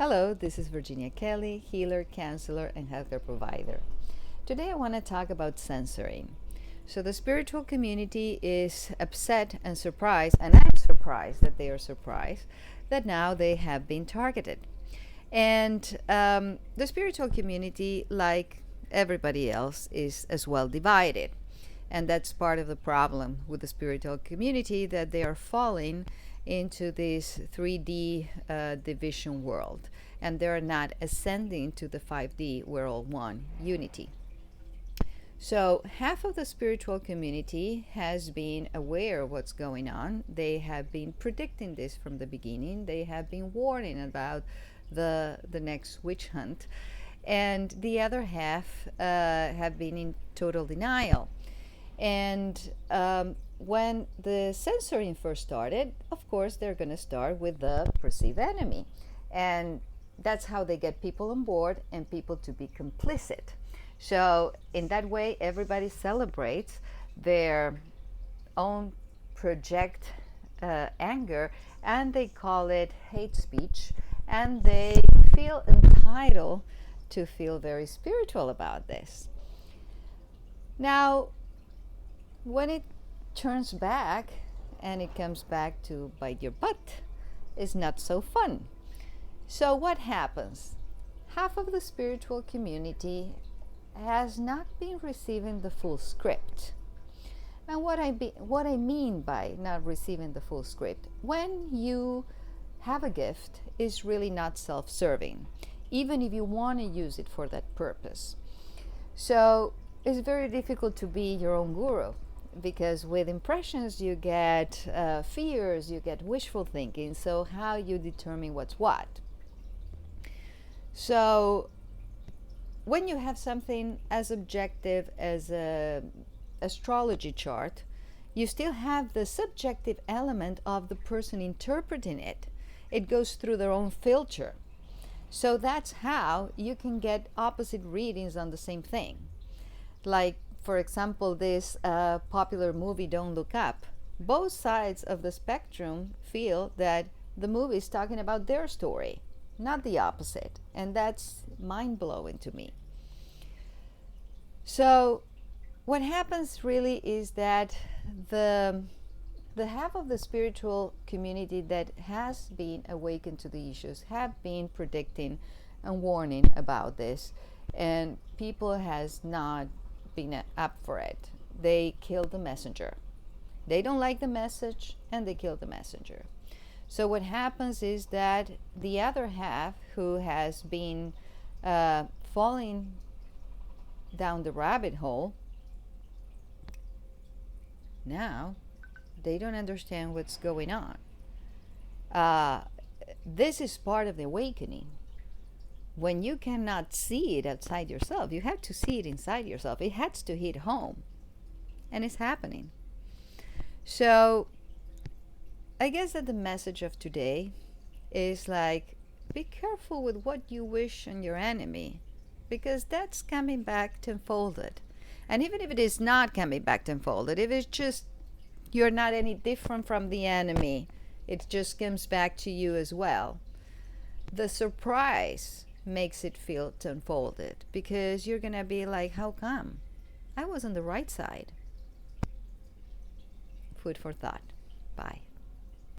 Hello, this is Virginia Kelly, healer, counselor, and healthcare provider. Today I want to talk about censoring. So the spiritual community is upset and surprised, and I'm surprised that they are surprised that now they have been targeted. And the spiritual community, like everybody else, is as well divided. And that's part of the problem with the spiritual community, that they are falling into this 3D division world, and they're not ascending to the 5D, we're all one, unity. So half of the spiritual community has been aware of what's going on. They have been predicting this from the beginning. They have been warning about the next witch hunt. And the other half have been in total denial. And when the censoring first started, of course, they're going to start with the perceived enemy. And that's how they get people on board and people to be complicit. So in that way, everybody celebrates their own project anger, and they call it hate speech, and they feel entitled to feel very spiritual about this. Now, when it turns back and it comes back to bite your butt, it's not so fun. So what happens? Half of the spiritual community has not been receiving the full script. And what I mean by not receiving the full script, when you have a gift, is really not self-serving, even if you want to use it for that purpose. So it's very difficult to be your own guru, because with impressions you get fears, you get wishful thinking. So how you determine what's what? So when you have something as objective as an astrology chart, you still have the subjective element of the person interpreting it. It goes through their own filter. So that's how you can get opposite readings on the same thing. Like, for example, this popular movie, Don't Look Up. Both sides of the spectrum feel that the movie is talking about their story, not the opposite. And that's mind-blowing to me. So what happens really is that the half of the spiritual community that has been awakened to the issues have been predicting and warning about this, and people has not been up for it. They kill the messenger. They don't like the message, and they kill the messenger. So what happens is that the other half, who has been falling down the rabbit hole, now they don't understand what's going on. This is part of the awakening. When you cannot see it outside yourself, you have to see it inside yourself. It has to hit home, and it's happening. So I guess that the message of today is like, be careful with what you wish on your enemy, because that's coming back tenfolded. And even if it is not coming back tenfolded, if it's just you're not any different from the enemy, it just comes back to you as well. The surprise makes it feel tenfolded, because you're gonna be like, how come? I was on the right side. Food for thought. Bye.